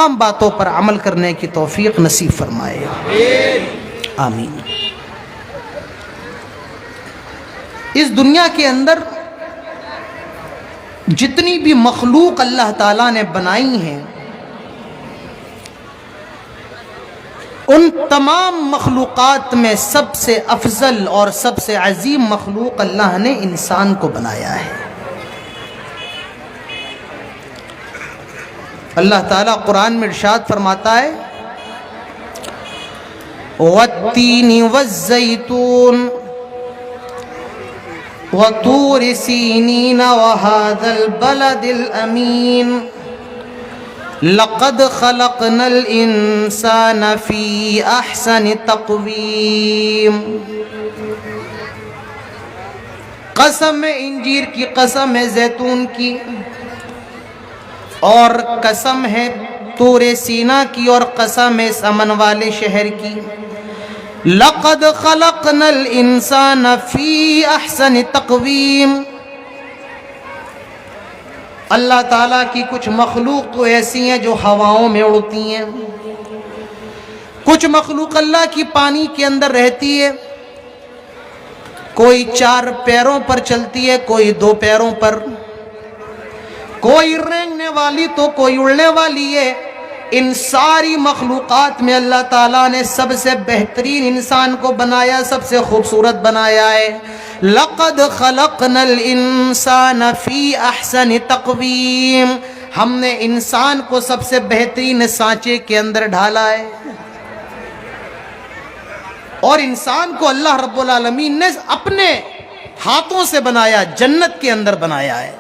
تمام باتوں پر عمل کرنے کی توفیق نصیب فرمائے، آمین۔ اس دنیا کے اندر جتنی بھی مخلوق اللہ تعالیٰ نے بنائی ہیں، ان تمام مخلوقات میں سب سے افضل اور سب سے عظیم مخلوق اللہ نے انسان کو بنایا ہے۔ اللہ تعالیٰ قرآن میں ارشاد فرماتا ہے وَالتِّينِ وَالزَّيْتُونِ وَطُورِ سِينِينَ وَهَذَا الْبَلَدِ الْأَمِينِ لَقَدْ خَلَقْنَا الْإِنسَانَ فِي أَحْسَنِ تَقْوِيمٍ۔ قسم ہے انجیر کی، قسم ہے زیتون کی، اور قسم ہے طور سینا کی، اور قسم ہے اس امن والے شہر کی۔ لَقَدْ خَلَقْنَا الْإِنسَانَ فِي أَحْسَنِ تَقْوِيمٍ۔ اللہ تعالیٰ کی کچھ مخلوق تو ایسی ہیں جو ہواؤں میں اڑتی ہیں، کچھ مخلوق اللہ کی پانی کے اندر رہتی ہے، کوئی 4 پیروں پر چلتی ہے، کوئی 2 پیروں پر، کوئی رینگنے والی تو کوئی اڑنے والی ہے۔ ان ساری مخلوقات میں اللہ تعالیٰ نے سب سے بہترین انسان کو بنایا، سب سے خوبصورت بنایا ہے۔ لَقَدْ خَلَقْنَا الْإِنسَانَ فِي أَحْسَنِ تَقْوِيمٍ۔ ہم نے انسان کو سب سے بہترین سانچے کے اندر ڈھالا ہے، اور انسان کو اللہ رب العالمین نے اپنے ہاتھوں سے بنایا، جنت کے اندر بنایا ہے۔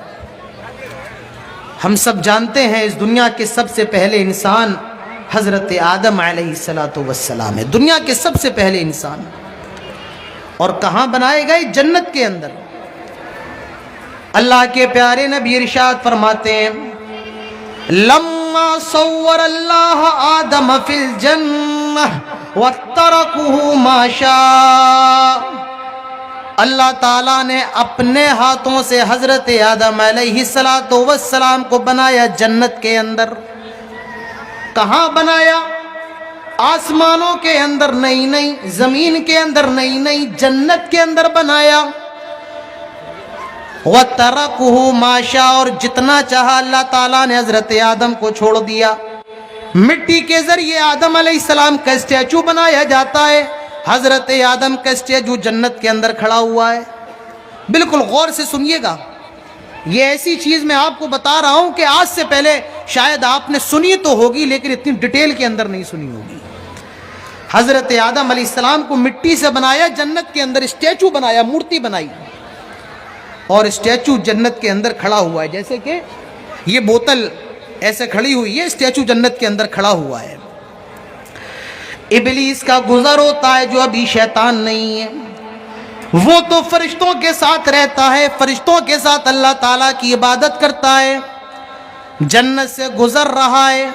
ہم سب جانتے ہیں اس دنیا کے سب سے پہلے انسان حضرت آدم علیہ السلام ہے، دنیا کے سب سے پہلے انسان، اور کہاں بنائے گئے؟ جنت کے اندر۔ اللہ کے پیارے نبی ارشاد فرماتے ہیں لما صور اللہ آدم فی الجنہ وترکہ ما شاء۔ اللہ تعالیٰ نے اپنے ہاتھوں سے حضرت آدم علیہ السلام کو بنایا جنت کے اندر۔ کہاں بنایا؟ آسمانوں کے اندر نہیں، زمین کے اندر نہیں، جنت کے اندر بنایا۔ وَتَرَكُهُ مَا شَاءَ، اور جتنا چاہا اللہ تعالیٰ نے حضرت آدم کو چھوڑ دیا۔ مٹی کے ذریعے آدم علیہ السلام کا اسٹیچو بنایا جاتا ہے۔ حضرت آدم کا اسٹیچو جنت کے اندر کھڑا ہوا ہے۔ بالکل غور سے سنیے گا، یہ ایسی چیز میں آپ کو بتا رہا ہوں کہ آج سے پہلے شاید آپ نے سنی تو ہوگی، لیکن اتنی ڈیٹیل کے اندر نہیں سنی ہوگی۔ حضرت آدم علیہ السلام کو مٹی سے بنایا، جنت کے اندر اسٹیچو بنایا، مورتی بنائی، اور اسٹیچو جنت کے اندر کھڑا ہوا ہے۔ جیسے کہ یہ بوتل ایسے کھڑی ہوئی ہے، اسٹیچو جنت کے اندر کھڑا ہوا ہے۔ ابلیس کا گزر ہوتا ہے، جو ابھی شیطان نہیں ہے، وہ تو فرشتوں کے ساتھ رہتا ہے، فرشتوں کے ساتھ اللہ تعالیٰ کی عبادت کرتا ہے۔ جنت سے گزر رہا ہے،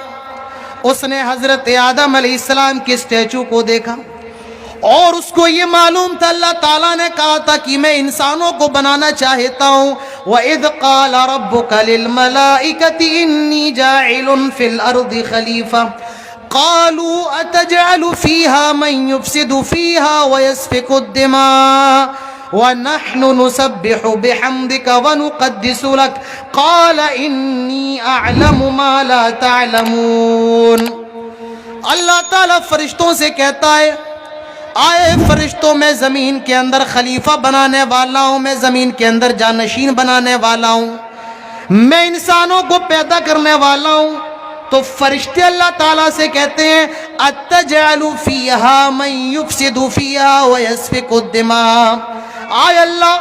اس نے حضرت آدم علیہ السلام کے اسٹیچو کو دیکھا، اور اس کو یہ معلوم تھا اللہ تعالیٰ نے کہا تھا کہ میں انسانوں کو بنانا چاہتا ہوں۔ وَإِذْ قَالَ رَبُّكَ لِلْمَلَائِكَةِ إِنِّي جَاعِلٌ فِي الْأَرْضِ خَلِيفَةً قالوا أتجعل فيها من يفسد فيها ويسفك الدماء ونحن نسبح بحمدك ونقدس لك قال إني أعلم ما لا تعلمون۔ اللہ تعالیٰ فرشتوں سے کہتا ہے آئے فرشتوں، میں زمین کے اندر خلیفہ بنانے والا ہوں، میں زمین کے اندر جانشین بنانے والا ہوں، میں انسانوں کو پیدا کرنے والا ہوں۔ تو فرشتے اللہ تعالیٰ سے کہتے ہیں اتجعل فیہا من یفسد فیہا ویسفک الدماء، آئے اللہ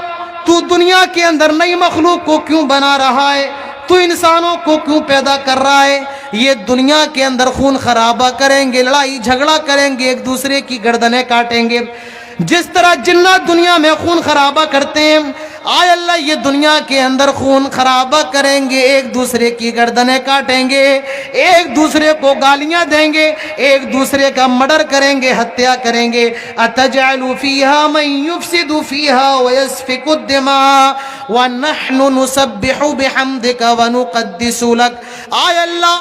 تو دنیا کے اندر نئی مخلوق کو کیوں بنا رہا ہے؟ تو انسانوں کو کیوں پیدا کر رہا ہے؟ یہ دنیا کے اندر خون خرابہ کریں گے، لڑائی جھگڑا کریں گے، ایک دوسرے کی گردنیں کاٹیں گے، جس طرح جنات دنیا میں خون خرابہ کرتے ہیں، آئے اللہ یہ دنیا کے اندر خون خرابہ کریں گے، ایک دوسرے کی گردنیں کاٹیں گے، ایک دوسرے کو گالیاں دیں گے، ایک دوسرے کا مرڈر کریں گے، ہتیا کریں گے۔ اتجعل فیہا من یفسد فیہا ویسفک الدماء ونحن نسبح بحمدک ونقدس لک، آئے اللہ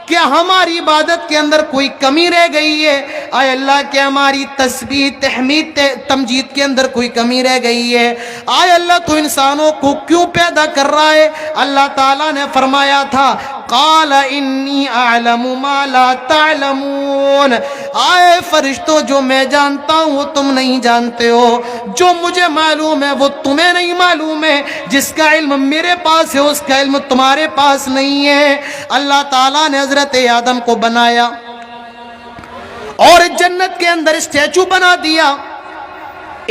کیا ہماری عبادت کے اندر کوئی کمی رہ گئی ہے؟ اے اللہ کیا ہماری تسبیح تحمید تمجید کے اندر کوئی کمی رہ گئی ہے؟ اے اللہ تو انسانوں کو کیوں پیدا کر رہا ہے؟ اللہ تعالیٰ نے فرمایا تھا قال انی اعلم ما لا تعلمون، آئے فرشتوں جو میں جانتا ہوں وہ تم نہیں جانتے ہو، جو مجھے معلوم ہے وہ تمہیں نہیں معلوم ہے، جس کا علم میرے پاس ہے اس کا علم تمہارے پاس نہیں ہے۔ اللہ تعالیٰ نے حضرت آدم کو بنایا اور جنت کے اندر اسٹیچو بنا دیا۔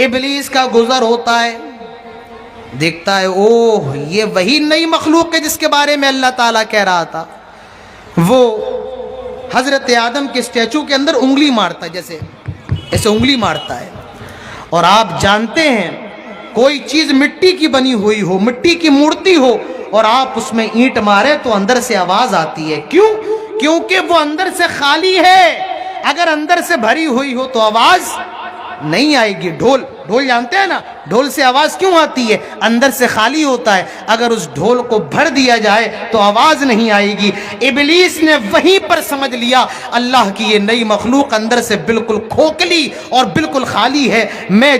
ابلیس کا گزر ہوتا ہے، دیکھتا ہے اوہ یہ وہی نئی مخلوق ہے جس کے بارے میں اللہ تعالیٰ کہہ رہا تھا۔ وہ حضرت آدم کے اسٹیچو کے اندر انگلی مارتا ہے، جیسے ایسے انگلی مارتا ہے۔ اور آپ جانتے ہیں کوئی چیز مٹی کی بنی ہوئی ہو، مٹی کی مورتی ہو، اور آپ اس میں اینٹ مارے تو اندر سے آواز آتی ہے۔ کیوں؟ کیونکہ وہ اندر سے خالی ہے۔ اگر اندر سے بھری ہوئی ہو تو آواز نہیں آئے گی۔ ڈھول جانتے ہیں نا، ڈھول سے آواز کیوں آتی ہے؟ اندر سے خالی ہوتا ہے۔ اگر اس ڈھول کو بھر دیا جائے تو آواز نہیں آئے گی۔ ابلیس نے وہیں پر سمجھ لیا اللہ کی یہ نئی مخلوق اندر سے بالکل کھوکھلی اور بالکل خالی ہے، میں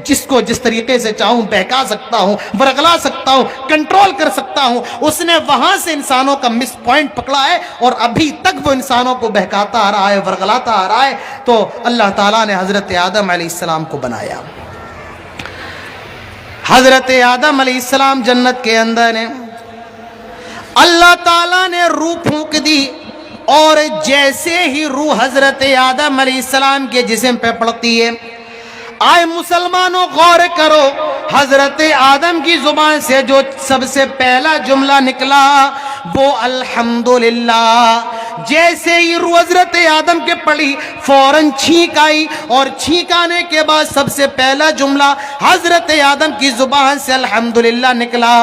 جس کو جس طریقے سے چاہوں بہکا سکتا ہوں، ورغلا سکتا ہوں، کنٹرول کر سکتا ہوں۔ اس نے وہاں سے انسانوں کا مس پوائنٹ پکڑا ہے اور ابھی تک وہ انسانوں کو بہکاتا آ رہا ہے، ورغلاتا آ رہا ہے۔ تو اللہ تعالیٰ نے حضرت آدم علیہ السلام کو بنایا۔ حضرت آدم علیہ السلام جنت کے اندر ہیں، اللہ تعالیٰ نے روح پھونک دی، اور جیسے ہی روح حضرت آدم علیہ السلام کے جسم پہ پڑتی ہے، آئے مسلمانوں غور کرو، حضرت آدم کی زبان سے جو سب سے پہلا جملہ نکلا وہ الحمدللہ۔ جیسے ہی روح حضرت آدم کے پڑی فوراً چھینک آئی، اور چھینک آنے کے بعد سب سے پہلا جملہ حضرت آدم کی زبان سے الحمدللہ نکلا۔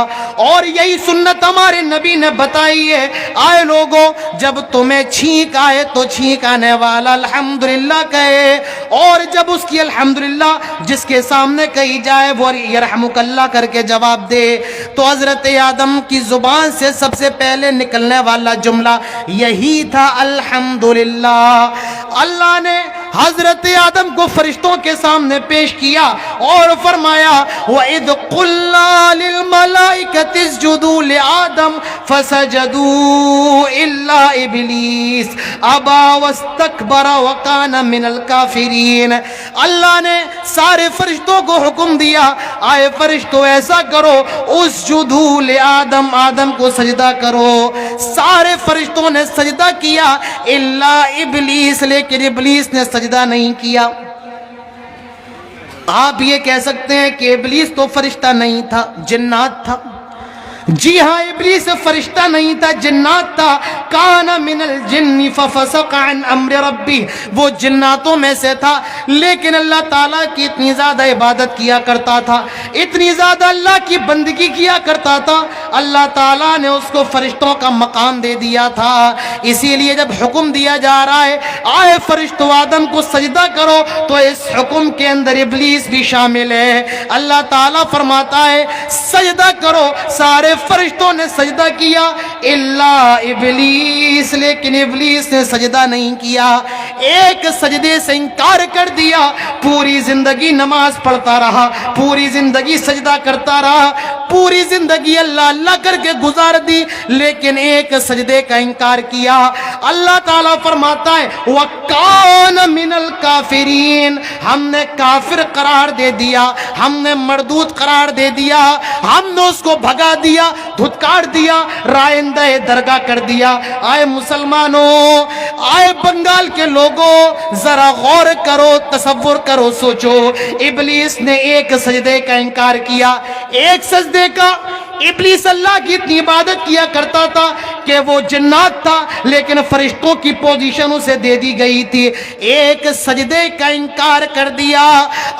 اور یہی سنت ہمارے نبی نے بتائی ہے، آئے لوگوں جب تمہیں چھینک آئے تو چھینک آنے والا الحمدللہ کہے، اور جب اس کی الحمدللہ جس کے سامنے کہی جائے وہ یرحمک اللہ کر کے جواب دے۔ تو حضرت آدم کی زبان سے سب سے پہلے نکلنے والا جملہ یہی تھا الحمدللہ۔ اللہ نے حضرت آدم کو فرشتوں کے سامنے پیش کیا اور فرمایا وَإِذْ قُلْنَا لِلْمَلَائِكَةِ اسْجُدُوا لِآدَمَ فَسَجَدُوا إِلَّا إِبْلِيسَ أَبَى وَاسْتَكْبَرَ وَكَانَ مِنَ الْكَافِرِينَ۔ اللہ نے سارے فرشتوں کو حکم دیا، آئے فرشتوں ایسا کرو اسجدوا لآدم، آدم کو سجدہ کرو۔ سارے فرشتوں نے سجدہ کیا الا ابلیس، لیکن ابلیس نے سجدہ نہیں کیا۔ آپ یہ کہہ سکتے ہیں کہ ابلیس تو فرشتہ نہیں تھا، جنات تھا۔ جی ہاں، ابلیس فرشتہ نہیں تھا، جنات تھا۔ کان من الجن ففسق عن امر ربی، وہ جناتوں میں سے تھا، لیکن اللہ تعالیٰ کی اتنی زیادہ عبادت کیا کرتا تھا، اتنی زیادہ اللہ کی بندگی کیا کرتا تھا، اللہ تعالیٰ نے اس کو فرشتوں کا مقام دے دیا تھا۔ اسی لیے جب حکم دیا جا رہا ہے آئے فرشتوں آدم کو سجدہ کرو، تو اس حکم کے اندر ابلیس بھی شامل ہے۔ اللہ تعالیٰ فرماتا ہے سجدہ کرو، سارے فرشتوں نے سجدہ کیا الا ابلیس، لیکن ابلیس نے سجدہ نہیں کیا، ایک سجدے سے انکار کر دیا۔ پوری زندگی نماز پڑھتا رہا، پوری زندگی سجدہ کرتا رہا، پوری زندگی اللہ اللہ کر کے گزار دی، لیکن ایک سجدے کا انکار کیا۔ اللہ تعالیٰ فرماتا ہے وَكَانَ مِنَ الْكَافِرِينَ، ہم نے کافر قرار دے دیا، ہم نے مردود قرار دے دیا، ہم نے اس کو بھگا دیا، دھتکار دیا، رائندہ درگاہ کر دیا۔ آئے مسلمانوں، آئے بنگال کے لوگوں، ذرا غور کرو، تصور کرو، سوچو، ابلیس نے ایک سجدے کا انکار کیا، ایک سجدے کا۔ ابلیس اللہ کی اتنی عبادت کیا کرتا تھا کہ وہ جنات تھا، لیکن فرشتوں کی پوزیشن اسے دے دی گئی تھی، ایک سجدے کا انکار کر دیا،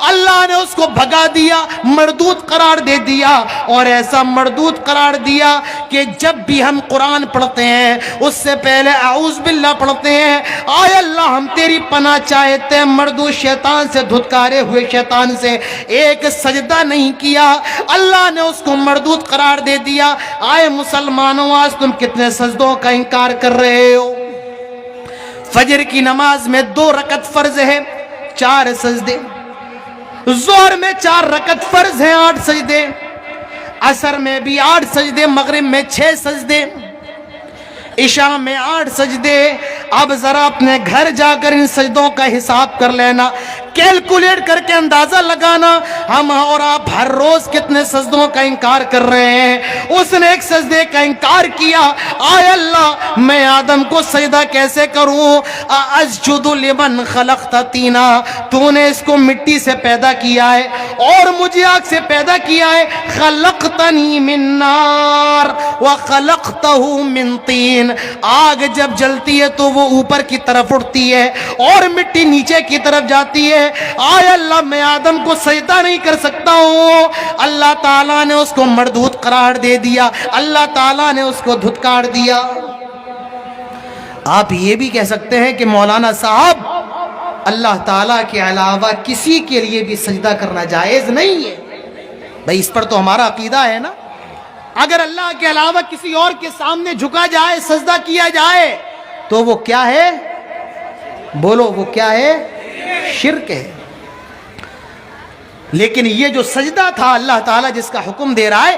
اللہ نے اس کو بھگا دیا، مردود قرار دے دیا، اور ایسا مردود قرار دیا کہ جب بھی ہم قرآن پڑھتے ہیں اس سے پہلے اعوذ باللہ پڑھتے ہیں، آئے اللہ ہم تیری پناہ چاہتے ہیں مردود شیطان سے، دھتکارے ہوئے شیطان سے۔ ایک سجدہ نہیں کیا، اللہ نے اس کو مردود قرار دے دیا۔ آئے مسلمانوں، آج تم کتنے سجدوں کا انکار کر رہے ہو؟ فجر کی نماز میں 2 رکعت فرض ہے، 4 سجدے، ظہر میں 4 رکعت فرض ہیں، 8 سجدے، عصر میں بھی 8 سجدے، مغرب میں 6 سجدے، عشاء میں 8 سجدے۔ اب ذرا اپنے گھر جا کر ان سجدوں کا حساب کر لینا، کیلکولیٹ کر کے اندازہ لگانا ہم اور آپ ہر روز کتنے سجدوں کا انکار کر رہے ہیں۔ اس نے ایک سجدے کا انکار کیا، آئے اللہ میں آدم کو سجدہ کیسے کروں؟ اسجد لمن خلقت طینا، تو نے اس کو مٹی سے پیدا کیا ہے اور مجھے آگ سے پیدا کیا ہے، خلقتنی من نار وخلقتہ من طین، آگ جب جلتی ہے تو وہ اوپر کی طرف اٹھتی ہے اور مٹی نیچے کی طرف جاتی ہے، آئے اللہ میں آدم کو سجدہ نہیں کر سکتا ہوں۔ اللہ تعالیٰ نے اس کو مردود قرار دے دیا، اللہ تعالیٰ نے اس کو دھتکار دیا۔ آپ یہ بھی کہہ سکتے ہیں کہ مولانا صاحب اللہ تعالیٰ کے علاوہ کسی کے لیے بھی سجدہ کرنا جائز نہیں ہے۔ بھئی اس پر تو ہمارا عقیدہ ہے نا، اگر اللہ کے علاوہ کسی اور کے سامنے جھکا جائے، سجدہ کیا جائے تو وہ کیا ہے؟ بولو وہ کیا ہے؟ شرک ہے۔ لیکن یہ جو سجدہ تھا اللہ تعالیٰ جس کا حکم دے رہا ہے،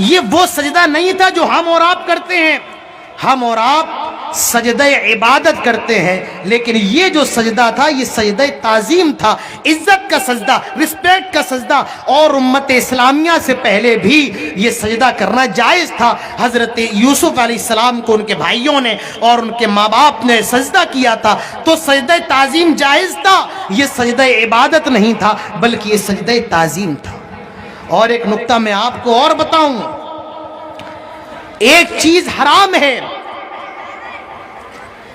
یہ وہ سجدہ نہیں تھا جو ہم اور آپ کرتے ہیں۔ ہم اور آپ سجدہ عبادت کرتے ہیں، لیکن یہ جو سجدہ تھا یہ سجدہ تعظیم تھا، عزت کا سجدہ، رسپیکٹ کا سجدہ، اور امت اسلامیہ سے پہلے بھی یہ سجدہ کرنا جائز تھا۔ حضرت یوسف علیہ السلام کو ان کے بھائیوں نے اور ان کے ماں باپ نے سجدہ کیا تھا تو سجدہ تعظیم جائز تھا، یہ سجدہ عبادت نہیں تھا بلکہ یہ سجدہ تعظیم تھا۔ اور ایک نقطہ میں آپ کو اور بتاؤں، ایک چیز حرام ہے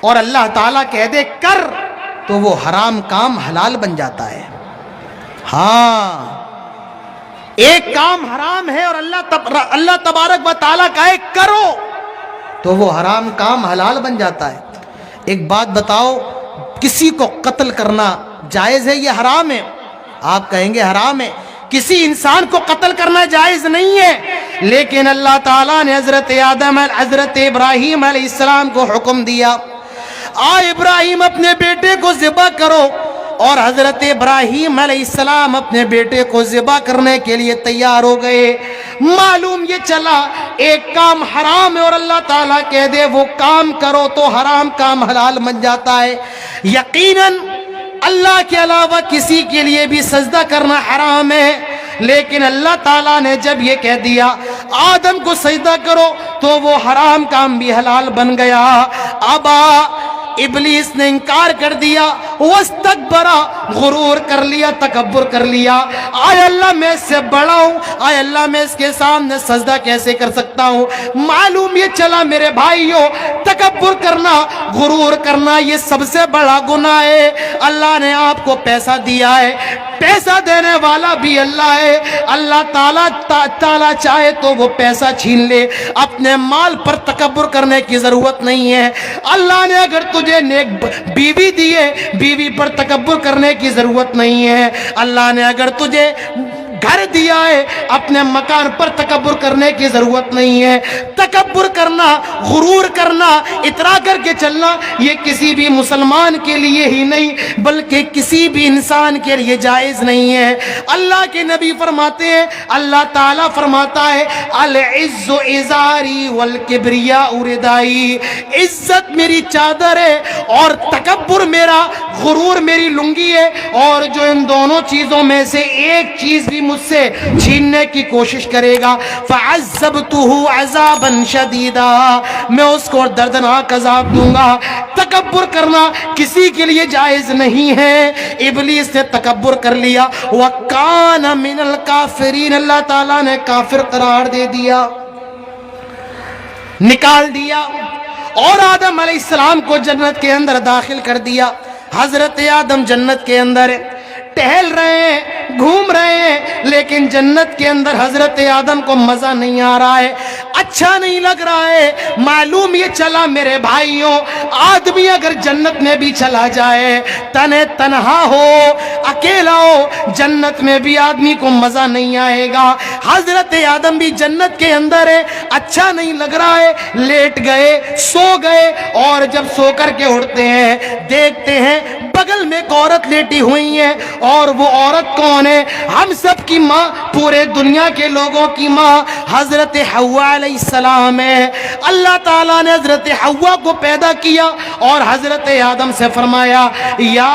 اور اللہ تعالیٰ کہہ دے کر تو وہ حرام کام حلال بن جاتا ہے۔ ہاں، ایک کام حرام ہے اور اللہ تبارک و تعالیٰ کہے کرو تو وہ حرام کام حلال بن جاتا ہے۔ ایک بات بتاؤ، کسی کو قتل کرنا جائز ہے یا حرام ہے؟ آپ کہیں گے حرام ہے۔ کسی انسان کو قتل کرنا جائز نہیں ہے، لیکن اللہ تعالیٰ نے حضرت ابراہیم علیہ السلام کو حکم دیا، ابراہیم اپنے بیٹے کو ذبح کرو، اور حضرت ابراہیم علیہ السلام اپنے بیٹے کو ذبح کرنے کے لیے تیار ہو گئے۔ معلوم یہ چلا ایک کام حرام ہے اور اللہ تعالیٰ کہہ دے وہ کام کرو تو حرام کام حلال بن جاتا ہے۔ یقیناً اللہ کے علاوہ کسی کے لیے بھی سجدہ کرنا حرام ہے، لیکن اللہ تعالیٰ نے جب یہ کہہ دیا آدم کو سجدہ کرو تو وہ حرام کام بھی حلال بن گیا۔ ابا، ابلیس نے انکار کر دیا، واستکبر، غرور کر لیا، تکبر کر لیا، آئے اللہ میں اس سے بڑا ہوں، آئے اللہ میں اس کے سامنے سجدہ کیسے کر سکتا ہوں۔ معلوم یہ چلا میرے بھائیوں، تکبر کرنا، غرور کرنا یہ سب سے بڑا گناہ ہے۔ اللہ نے آپ کو پیسہ دیا ہے، پیسہ دینے والا بھی اللہ ہے۔ اللہ تعالیٰ چاہے تو وہ پیسہ چھین لے، اپنے مال پر تکبر کرنے کی ضرورت نہیں ہے۔ اللہ نے اگر تجھے نیک بیوی دی ہے، بیوی پر تکبر کرنے کی ضرورت نہیں ہے۔ اللہ نے اگر تجھے گھر دیا ہے، اپنے مکان پر تکبر کرنے کی ضرورت نہیں ہے۔ تکبر کرنا، غرور کرنا، اترا کر کے چلنا یہ کسی بھی مسلمان کے لیے ہی نہیں بلکہ کسی بھی انسان کے لیے جائز نہیں ہے۔ اللہ کے نبی فرماتے ہیں، اللہ تعالیٰ فرماتا ہے العز ازاری والکبریاء ردائی، عزت میری چادر ہے اور تکبر میرا، غرور میری لنگی ہے، اور جو ان دونوں چیزوں میں سے ایک چیز بھی مجھ سے چھیننے کی کوشش کرے گا فَعَذَّبْتُهُ عَذَابًا شَدِيدًا، میں اس کو دردناک عذاب دوں گا۔ تکبر کرنا کسی کے لیے جائز نہیں ہے۔ ابلیس نے تکبر کر لیا، وَكَانَ مِنَ الْكَافِرِينَ، اللہ تعالیٰ نے کافر قرار دے دیا، نکال دیا، اور آدم علیہ السلام کو جنت کے اندر داخل کر دیا۔ حضرت آدم جنت کے اندر ٹہل رہے ہیں، گھوم رہے ہیں، لیکن جنت کے اندر حضرت آدم کو مزہ نہیں آ رہا ہے، اچھا نہیں لگ رہا ہے۔ معلوم یہ چلا میرے بھائیوں، آدمی اگر جنت میں بھی چلا جائے، تنہا ہو، اکیلا ہو، جنت میں بھی آدمی کو مزہ نہیں آئے گا۔ حضرت آدم بھی جنت کے اندر ہے، اچھا نہیں لگ رہا ہے، لیٹ گئے، سو گئے، اور جب سو کر کے اٹھتے ہیں دیکھتے ہیں بغل میں ایک عورت لیٹی ہوئی ہے، اور وہ عورت کون ہے؟ ہم سب کی ماں، پورے دنیا کے لوگوں کی ماں حضرت حوا علیہ السلام ہے۔ اللہ تعالیٰ نے حضرت حوا کو پیدا کیا اور حضرت آدم سے فرمایا یا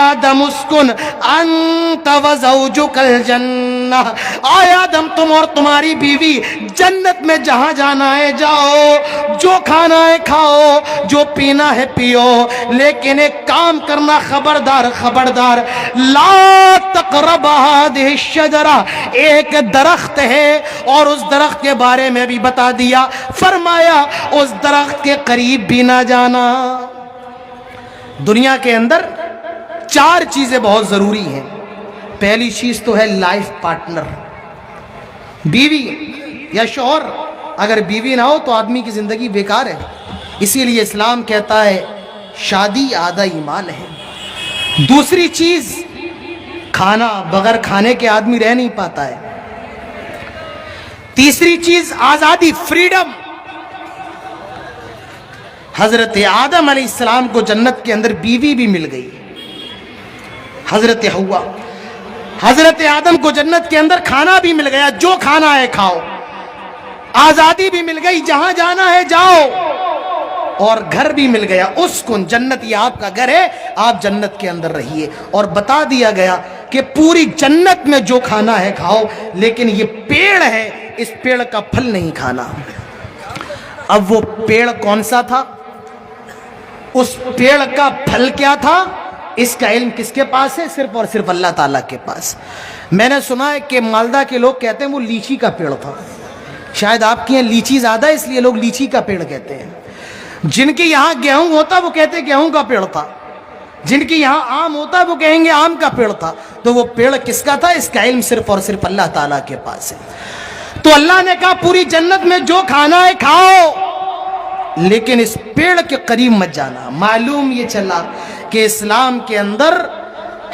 آدم اسکن انت وزوجک الجنہ، آئے آدم تم اور تمہاری بیوی جنت میں جہاں جانا ہے جاؤ، جو کھانا ہے کھاؤ، جو پینا ہے پیو، لیکن ایک کام کرنا، خبردار خبردار، لا تقرب هذه الشجرہ، ایک درخت ہے اور اس درخت کے بارے میں بھی بتا دیا، فرمایا اس درخت کے قریب بھی نہ جانا۔ دنیا کے اندر 4 چیزیں بہت ضروری ہیں۔ پہلی چیز تو ہے لائف پارٹنر، بیوی یا شوہر۔ اگر بیوی نہ ہو تو آدمی کی زندگی بیکار ہے، اسی لیے اسلام کہتا ہے شادی آدھا ایمان ہے۔ دوسری چیز کھانا، بغیر کھانے کے آدمی رہ نہیں پاتا ہے۔ تیسری چیز آزادی، فریڈم۔ حضرت آدم علیہ السلام کو جنت کے اندر بیوی بھی مل گئی، حضرت حوا۔ حضرت آدم کو جنت کے اندر کھانا بھی مل گیا، جو کھانا ہے کھاؤ، آزادی بھی مل گئی، جہاں جانا ہے جاؤ، اور گھر بھی مل گیا۔ اسکن، جنت یہ آپ کا گھر ہے، آپ جنت کے اندر رہیے۔ اور بتا دیا گیا کہ پوری جنت میں جو کھانا ہے کھاؤ، لیکن یہ پیڑ ہے، اس پیڑ کا پھل نہیں کھانا۔ اب وہ پیڑ کون سا تھا، اس پیڑ کا پھل کیا تھا، اس کا علم کس کے پاس ہے؟ صرف اور صرف اللہ تعالیٰ کے پاس۔ میں نے سنا ہے کہ مالدہ کے لوگ کہتے ہیں وہ لیچی کا پیڑ تھا۔ شاید آپ کے یہاں لیچی زیادہ ہے اس لیے لوگ لیچی کا پیڑ کہتے ہیں۔ جن کے یہاں گیہوں ہوتا وہ کہتے ہیں گیہوں کا پیڑ تھا، جن کے یہاں آم ہوتا وہ کہیں گے آم کا پیڑ تھا۔ تو وہ پیڑ کس کا تھا، اس کا علم صرف اور صرف اللہ تعالیٰ کے پاس ہے۔ تو اللہ نے کہا پوری جنت میں جو کھانا ہے کھاؤ، لیکن اس پیڑ کے قریب مت جانا۔ معلوم یہ چلا کہ اسلام کے اندر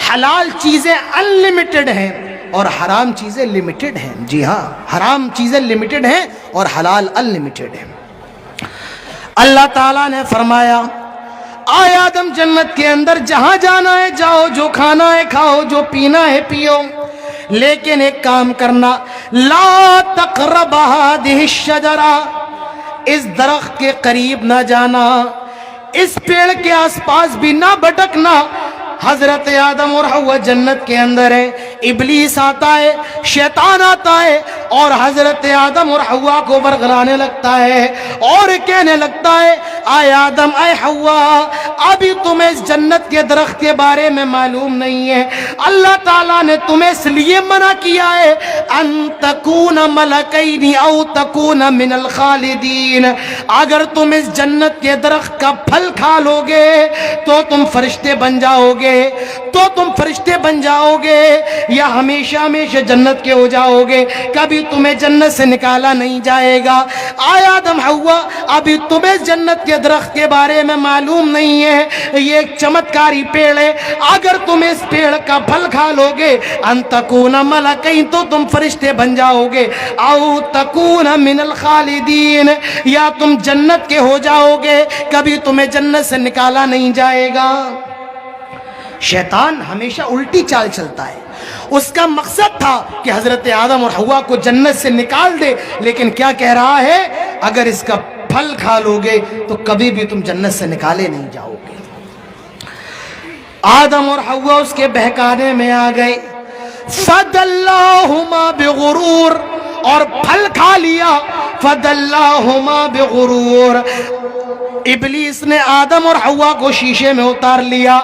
حلال چیزیں انلمیٹڈ ہیں اور حرام چیزیں لمیٹڈ ہیں۔ جی ہاں، حرام چیزیں لمیٹڈ ہیں اور حلال انلمیٹڈ ہیں۔ اللہ تعالیٰ نے فرمایا آئے آدم جنت کے اندر جہاں جانا ہے جاؤ، جو کھانا ہے کھاؤ، جو پینا ہے پیو، لیکن ایک کام کرنا، لا تقرب هذه الشجرہ، اس درخت کے قریب نہ جانا، اس پیڑ کے آس پاس بھی نہ بھٹکنا۔ حضرت آدم اور حوا جنت کے اندر ہے، ابلیس آتا ہے، شیطان آتا ہے اور حضرت آدم اور حوا کو ورغلانے لگتا ہے اور کہنے لگتا ہے اے آدم اے حوا، ابھی تمہیں اس جنت کے درخت کے بارے میں معلوم نہیں ہے، اللہ تعالیٰ نے تمہیں اس لیے منع کیا ہے ان تکون ملکین او تکون من الخالدین، اگر تم اس جنت کے درخت کا پھل کھا لو گے تو تم فرشتے بن جاؤ گے، تو تم فرشتے بن جاؤ گے یا ہمیشہ ہمیشہ جنت کے ہو جاؤ گے، کبھی تمہیں جنت سے نکالا نہیں جائے گا۔ آئے آدم حوا، ابھی تمہیں جنت کے درخت کے بارے میں معلوم نہیں ہے، یہ ایک چمتکاری پیڑ ہے، اگر تم اس پیڑ کا پھل کھا لو گے ان تکون ملکین، تو تم فرشتے بن جاؤ گے، او تکون من الخالدین، یا تم جنت کے ہو جاؤ گے، کبھی تمہیں جنت سے نکالا نہیں جائے گا۔ شیطان ہمیشہ الٹی چال چلتا ہے، اس کا مقصد تھا کہ حضرت آدم اور حوا کو جنت سے نکال دے، لیکن کیا کہہ رہا ہے، اگر اس کا پھل کھا لو گے تو کبھی بھی تم جنت سے نکالے نہیں جاؤ گے۔ آدم اور حوا اس کے بہکانے میں آ گئے، فَدَلَّاهُمَا بِغُرُورٍ، اور پھل کھا لیا، فَدَلَّاهُمَا بِغُرُورٍ، ابلیس نے آدم اور حوا کو شیشے میں اتار لیا،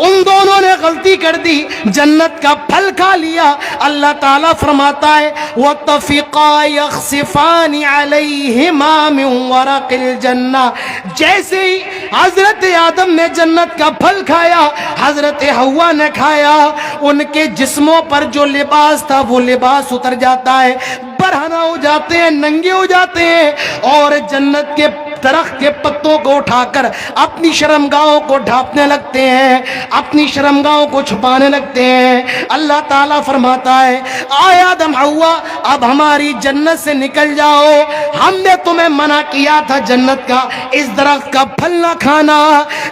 ان دونوں نے غلطی کر دی، جنت کا پھل کھا لیا۔ اللہ تعالیٰ فرماتا ہے وَاتَّفِقَا يَخْصِفَانِ عَلَيْهِمَا مِنْ وَرَقِ الْجَنَّةِ، جیسے ہی حضرت آدم نے جنت کا پھل کھایا، حضرت حوا نے کھایا، ان کے جسموں پر جو لباس تھا وہ لباس اتر جاتا ہے، برہنہ ہو جاتے ہیں، ننگے ہو جاتے ہیں، اور جنت کے درخت کے پتوں کو اٹھا کر اپنی شرمگاہوں کو ڈھانپنے لگتے ہیں، اپنی شرمگاہوں کو چھپانے لگتے ہیں۔ اللہ تعالیٰ فرماتا ہے آئے آدم حوا اب ہماری جنت سے نکل جاؤ، ہم نے تمہیں منع کیا تھا جنت کا اس درخت کا پھل نہ کھانا،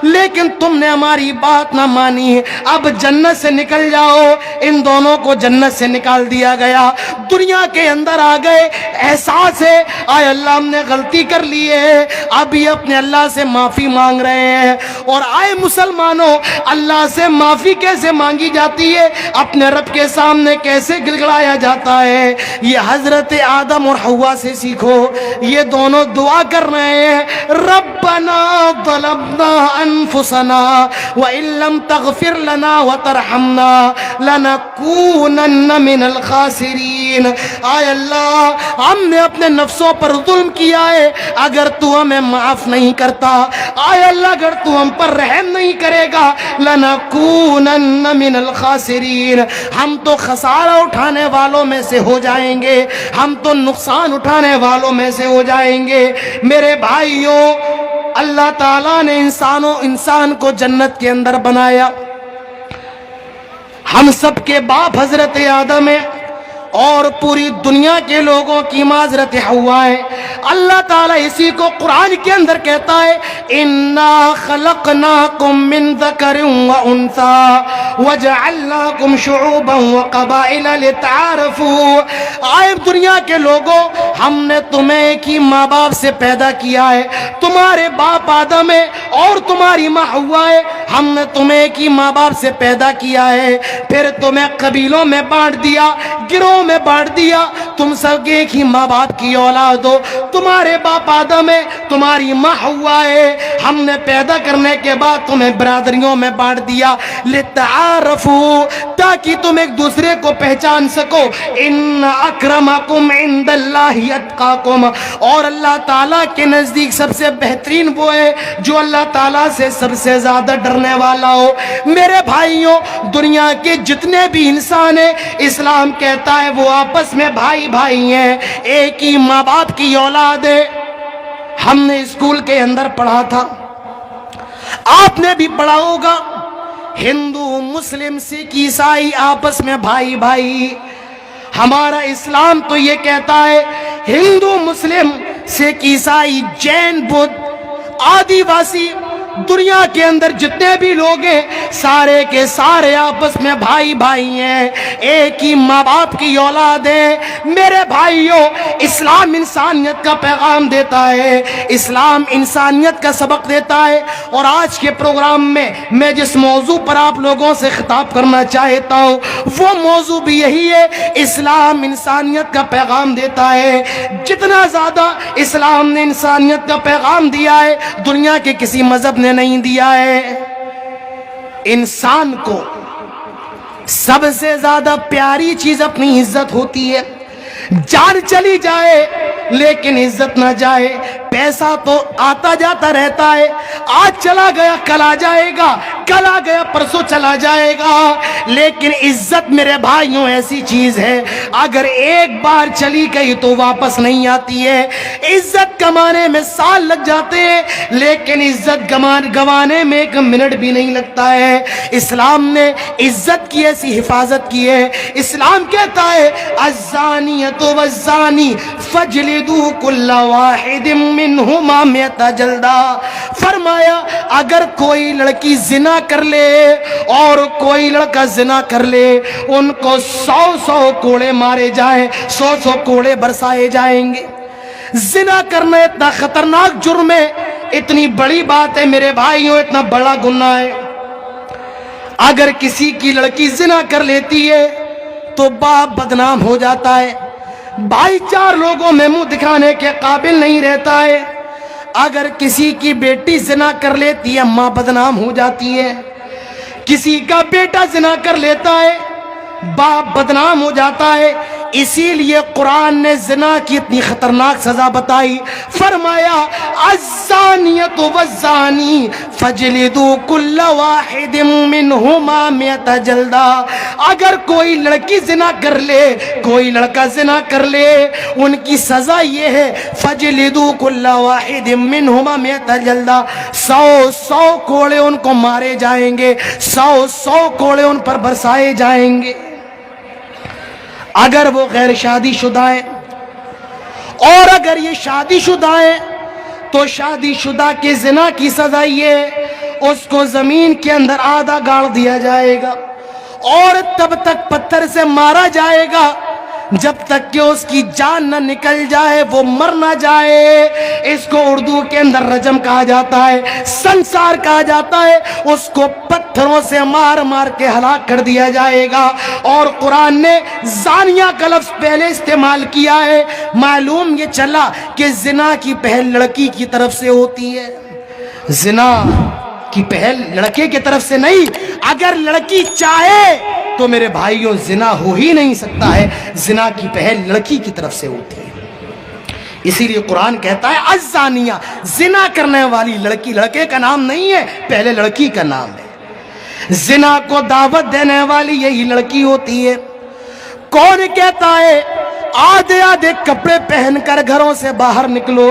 لیکن تم نے ہماری بات نہ مانی، اب جنت سے نکل جاؤ۔ ان دونوں کو جنت سے نکال دیا گیا، دنیا کے اندر آ گئے، احساس ہے آئے اللہ ہم نے غلطی کر لی ہے، اب یہ اپنے اللہ سے معافی مانگ رہے ہیں۔ اور آئے مسلمانوں، اللہ سے معافی کیسے مانگی جاتی ہے، اپنے رب کے سامنے کیسے گڑگڑایا جاتا ہے، یہ حضرت آدم اور حوا سے سیکھو۔ یہ دونوں دعا کر رہے ہیں ربنا ظلمنا انفسنا وان لم تغفر لنا وترحمنا لنکونن من الخاسرین۔ آئے اللہ ہم نے اپنے نفسوں پر ظلم کیا ہے، اگر تو ہمیں معاف نہیں کرتا، آئے اللہ اگر تو ہم پر رحم نہیں کرے گا لنکونن من الخاسرین، ہم تو خسارہ اٹھانے والوں میں سے ہو جائیں گے، ہم تو نقصان اٹھانے والوں میں سے ہو جائیں گے۔ میرے بھائیوں، اللہ تعالیٰ نے انسان کو جنت کے اندر بنایا، ہم سب کے باپ حضرت آدم ہے اور پوری دنیا کے لوگوں کی ماں حضرت حوا ہے۔ اللہ تعالیٰ اسی کو قرآن کے اندر کہتا ہے اِنَّا خَلَقْنَاكُم مِّن ذَكَرٍ وَأُنثَىٰ وَجَعَلْنَاكُمْ شُعُوبًا وَقَبَائِلَ لِتَعَارَفُوا۔ آئے دنیا کے لوگوں، ہم نے تمہیں ایک ہی ماں باپ سے پیدا کیا ہے، تمہارے باپ آدم ہے اور تمہاری ماں حوا ہے، ہم نے تمہیں ایک ہی ماں باپ سے پیدا کیا ہے، پھر تمہیں قبیلوں میں بانٹ دیا، گروہ میں بانٹ دیا، تم سب ایک ہی ماں باپ کی اولاد ہو، تمہارے باپ آدم ہے، تمہاری ماں حوا ہے، ہم نے پیدا کرنے کے بعد تمہیں برادریوں میں بانٹ دیا لتعارفوا، تاکہ تم ایک دوسرے کو پہچان سکو۔ ان اکرمکم عند اللہ اتقاکم، اور اللہ تعالیٰ کے نزدیک سب سے بہترین وہ ہے جو اللہ تعالیٰ سے سب سے زیادہ ڈرنے والا ہو۔ میرے بھائیوں، دنیا کے جتنے بھی انسان ہیں، اسلام کہتا ہے وہ آپس میں بھائی بھائی ہیں، ایک ہی ماں باپ کی اولاد ہے۔ ہم نے اسکول کے اندر پڑھا تھا، آپ نے بھی پڑھا ہوگا، ہندو مسلم سکھ عیسائی آپس میں بھائی بھائی۔ ہمارا اسلام تو یہ کہتا ہے ہندو مسلم سکھ عیسائی جین بدھ آدی واسی، دنیا کے اندر جتنے بھی لوگ ہیں سارے کے سارے آپس میں بھائی بھائی ہیں، ایک ہی ماں باپ کی اولاد ہیں۔ میرے بھائیوں، اسلام انسانیت کا پیغام دیتا ہے، اسلام انسانیت کا سبق دیتا ہے۔ اور آج کے پروگرام میں میں جس موضوع پر آپ لوگوں سے خطاب کرنا چاہتا ہوں وہ موضوع بھی یہی ہے، اسلام انسانیت کا پیغام دیتا ہے۔ جتنا زیادہ اسلام نے انسانیت کا پیغام دیا ہے دنیا کے کسی مذہب نے نہیں دیا ہے۔ انسان کو سب سے زیادہ پیاری چیز اپنی عزت ہوتی ہے، جان چلی جائے لیکن عزت نہ جائے۔ پیسہ تو آتا جاتا رہتا ہے، آج چلا گیا کل آ جائے گا، کل آ گیا پرسوں چلا جائے گا، لیکن عزت میرے بھائیوں ایسی چیز ہے اگر ایک بار چلی گئی تو واپس نہیں آتی ہے۔ عزت کمانے میں سال لگ جاتے ہیں لیکن عزت گوانے میں ایک منٹ بھی نہیں لگتا ہے۔ اسلام نے عزت کی ایسی حفاظت کی ہے، اسلام کہتا ہے الزانیۃ والزانی فاجلدوا کل واحد منہما مئۃ جلدہ۔ فرمایا اگر کوئی لڑکی زنا کر لے اور کوئی لڑکا زنا کر لے، ان کو 100 کوڑے مارے جائیں، 100 کوڑے برسائے جائیں گے۔ زنا کرنا اتنا خطرناک جرم ہے، اتنی بڑی بات ہے میرے بھائیوں، اتنا بڑا گناہ ہے۔ اگر کسی کی لڑکی زنا کر لیتی ہے تو باپ بدنام ہو جاتا ہے، بھائی چار لوگوں میں منہ دکھانے کے قابل نہیں رہتا ہے۔ اگر کسی کی بیٹی زنا کر لیتی ہے ماں بدنام ہو جاتی ہے، کسی کا بیٹا زنا کر لیتا ہے باپ بدنام ہو جاتا ہے۔ اسی لیے قرآن نے زنا کی اتنی خطرناک سزا بتائی، فرمایا الزانیۃ والزانی فجلدوا کل واحد منہما 100 جلدہ۔ اگر کوئی لڑکی زنا کر لے، کوئی لڑکا زنا کر لے، ان کی سزا یہ ہے فجلدوا کل واحد منہما 100 جلدہ، 100 کوڑے ان کو مارے جائیں گے، 100 کوڑے ان پر برسائے جائیں گے۔ اگر وہ غیر شادی شدہ ہیں، اور اگر یہ شادی شدہ ہیں تو شادی شدہ کے زنا کی سزا یہ، اس کو زمین کے اندر آدھا گاڑ دیا جائے گا اور تب تک پتھر سے مارا جائے گا جب تک کہ اس کی جان نہ نکل جائے، وہ مر نہ جائے۔ اس کو اردو کے اندر رجم کہا جاتا ہے، سنسار کہا جاتا ہے۔ اس کو پتھروں سے مار مار کے ہلاک کر دیا جائے گا۔ اور قرآن نے زانیہ کا لفظ پہلے استعمال کیا ہے، معلوم یہ چلا کہ زنا کی پہل لڑکی کی طرف سے ہوتی ہے، زنا کی پہل لڑکے کی طرف سے نہیں۔ اگر لڑکی چاہے تو میرے بھائیوں زنا ہو ہی نہیں سکتا ہے، زنا کی پہل لڑکی کی طرف سے ہوتی ہے۔ اسی لیے قرآن کہتا ہے الزانیہ، زنا کرنے والی لڑکی، لڑکے کا نام نہیں ہے، پہلے لڑکی کا نام ہے۔ زنا کو دعوت دینے والی یہی لڑکی ہوتی ہے۔ کون کہتا ہے آدھے آدھے کپڑے پہن کر گھروں سے باہر نکلو؟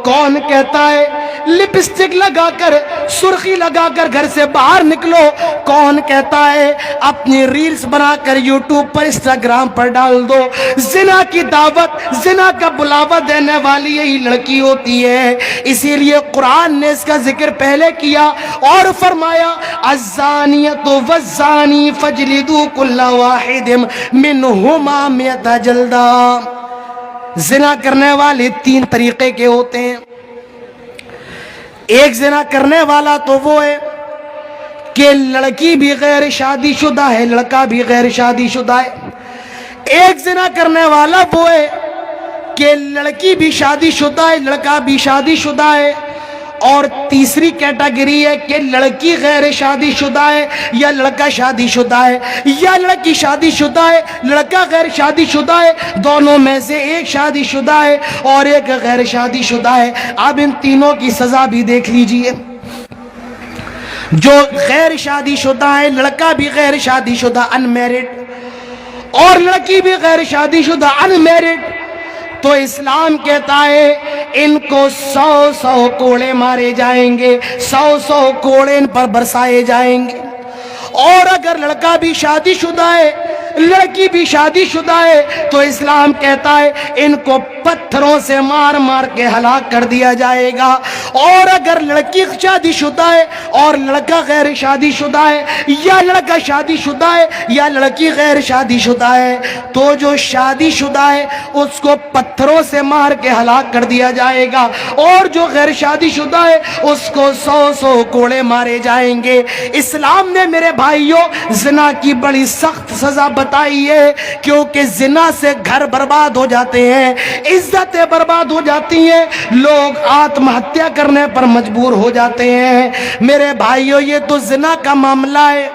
کون کہتا ہے لپسٹک لگا کر، سرخی لگا کر گھر سے باہر نکلو؟ کون کہتا ہے اپنی ریلز بنا کر یوٹیوب پر، انسٹاگرام پر ڈال دو؟ زنا کی دعوت، زنا کا بلاوا دینے والی یہی لڑکی ہوتی ہے۔ اسی لیے قرآن نے اس کا ذکر پہلے کیا اور فرمایا الزانیۃ والزانی فجلدوا کل واحد منہما 100 جلدہ۔ زنا کرنے والے 3 طریقے کے ہوتے ہیں۔ ایک زنا کرنے والا تو وہ ہے کہ لڑکی بھی غیر شادی شدہ ہے، لڑکا بھی غیر شادی شدہ ہے۔ ایک زنا کرنے والا وہ ہے کہ لڑکی بھی شادی شدہ ہے، لڑکا بھی شادی شدہ ہے۔ اور تیسری کیٹیگری ہے کہ لڑکی غیر شادی شدہ ہے یا لڑکا شادی شدہ ہے، یا لڑکی شادی شدہ ہے لڑکا غیر شادی شدہ ہے، دونوں میں سے ایک شادی شدہ ہے اور ایک غیر شادی شدہ ہے۔ اب ان تینوں کی سزا بھی دیکھ لیجئے۔ جو غیر شادی شدہ ہے، لڑکا بھی غیر شادی شدہ ان میرڈ اور لڑکی بھی غیر شادی شدہ ان میرڈ، تو اسلام کہتا ہے ان کو 100 کوڑے مارے جائیں گے، 100 کوڑے ان پر برسائے جائیں گے۔ اور اگر لڑکا بھی شادی شدہ ہے، لڑکی بھی شادی شدہ ہے، تو اسلام کہتا ہے ان کو پتھروں سے مار مار کے ہلاک کر دیا جائے گا۔ اور اگر لڑکی شادی شدہ ہے اور لڑکا غیر شادی شدہ ہے، یا لڑکا شادی شدہ ہے یا لڑکی غیر شادی شدہ ہے، تو جو شادی شدہ ہے اس کو پتھروں سے مار کے ہلاک کر دیا جائے گا، اور جو غیر شادی شدہ ہے اس کو 100 کوڑے مارے جائیں گے۔ اسلام نے میرے بھائیوں زنا کی بڑی سخت سزا بتائی ہے، کیونکہ زنا سے گھر برباد ہو جاتے ہیں، عزتیں برباد ہو جاتی ہیں، لوگ آتم ہتیا کرنے پر مجبور ہو جاتے ہیں۔ میرے بھائیوں یہ تو زنا کا معاملہ ہے۔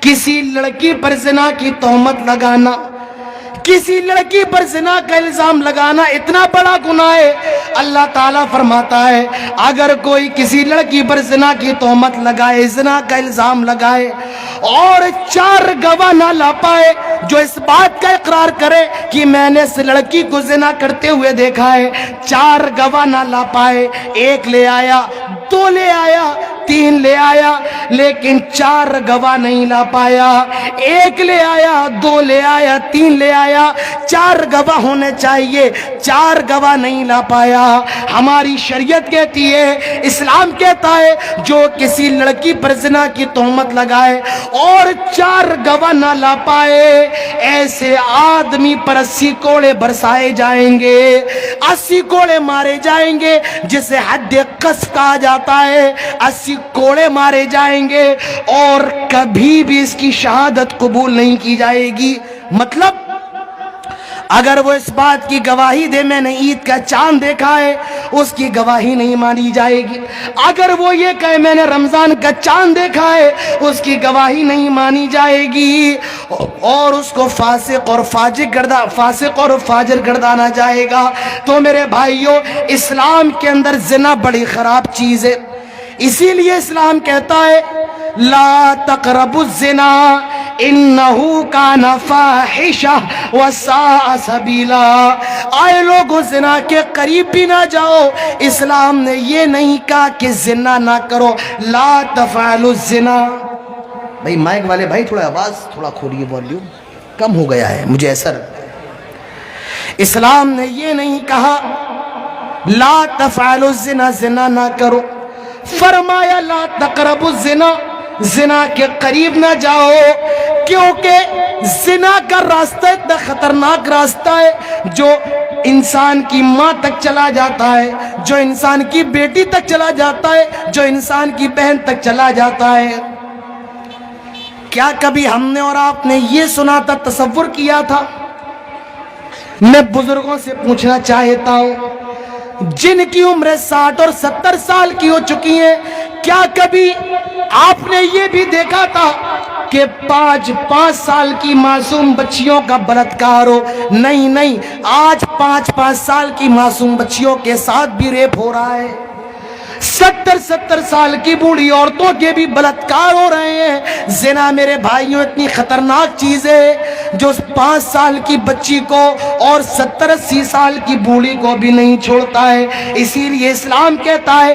کسی لڑکی پر زنا کی تہمت لگانا، کسی لڑکی پر زنا کا الزام لگانا اتنا بڑا گناہ ہے۔ اللہ تعالیٰ فرماتا ہے اگر کوئی کسی لڑکی پر زنا کی تہمت لگائے، زنا کا الزام لگائے اور 4 گواہ نہ لا پائے جو اس بات کا اقرار کرے کہ میں نے اس لڑکی کو زنا کرتے ہوئے دیکھا ہے، 4 گواہ نہ لا پائے، 1 لے آیا، 2 لے آیا، 3 لے آیا، لیکن 4 گواہ نہیں لا پایا۔ 1 لے آیا، 2 لے آیا، 3 لے آیا، 4 گواہ ہونے چاہیے، 4 گواہ نہیں لا پایا۔ ہماری شریعت کہتی ہے، اسلام کہتا ہے جو کسی لڑکی پر زنا کی تہمت لگائے اور 4 گواہ نہ لا پائے، ایسے آدمی پر 80 کوڑے برسائے جائیں گے، 80 کوڑے مارے جائیں گے، جسے حد قذف کہا جاتا ہے۔ 80 کوڑے مارے جائیں گے اور کبھی بھی اس کی شہادت قبول نہیں کی جائے گی۔ مطلب اگر وہ اس بات کی گواہی دے میں نے عید کا چاند دیکھا ہے، اس کی گواہی نہیں مانی جائے گی۔ اگر وہ یہ کہے میں نے رمضان کا چاند دیکھا ہے، اس کی گواہی نہیں مانی جائے گی، اور اس کو فاسق اور فاجر گردانا جائے گا۔ تو میرے بھائیوں، اسلام کے اندر زنا بڑی خراب چیز ہے، اسی لیے اسلام کہتا ہے لا تقربوا الزنا انہو کان فاحشہ وساء سبیلا۔ آئے لوگوں، زنا کے قریب بھی نہ جاؤ۔ اسلام نے یہ نہیں کہا کہ زنا نہ کرو، لا تفعلوا الزنا۔ بھائی مائک والے بھائی تھوڑا آواز تھوڑا کھولیے، والیوم کم ہو گیا ہے مجھے ایسا لگتا ہے۔ اسلام نے یہ نہیں کہا لا تفعلوا الزنا، زنا نہ کرو، فرمایا لا تقربوا الزنا، زنا کے قریب نہ جاؤ، کیونکہ زنا کا راستہ اتنا خطرناک راستہ ہے جو انسان کی ماں تک چلا جاتا ہے، جو انسان کی بیٹی تک چلا جاتا ہے، جو انسان کی بہن تک چلا جاتا ہے۔ کیا کبھی ہم نے اور آپ نے یہ سنا تھا، تصور کیا تھا؟ میں بزرگوں سے پوچھنا چاہتا ہوں جن کی عمر 60 اور 70 سال کی ہو چکی ہیں، کیا کبھی آپ نے یہ بھی دیکھا تھا کہ 5 سال کی معصوم بچیوں کا بلاత్కాر ہو؟ نہیں، آج 5 سال کی معصوم بچیوں کے ساتھ بھی ریپ ہو رہا ہے، 70 سال کی بوڑھی عورتوں کے بھی بلاత్కాر ہو رہے ہیں۔ زنا میرے بھائیوں اتنی خطرناک چیز ہے جو 5 سال کی بچی کو اور 70-80 سال کی بوڑھی کو بھی نہیں چھوڑتا ہے۔ اسی لیے اسلام کہتا ہے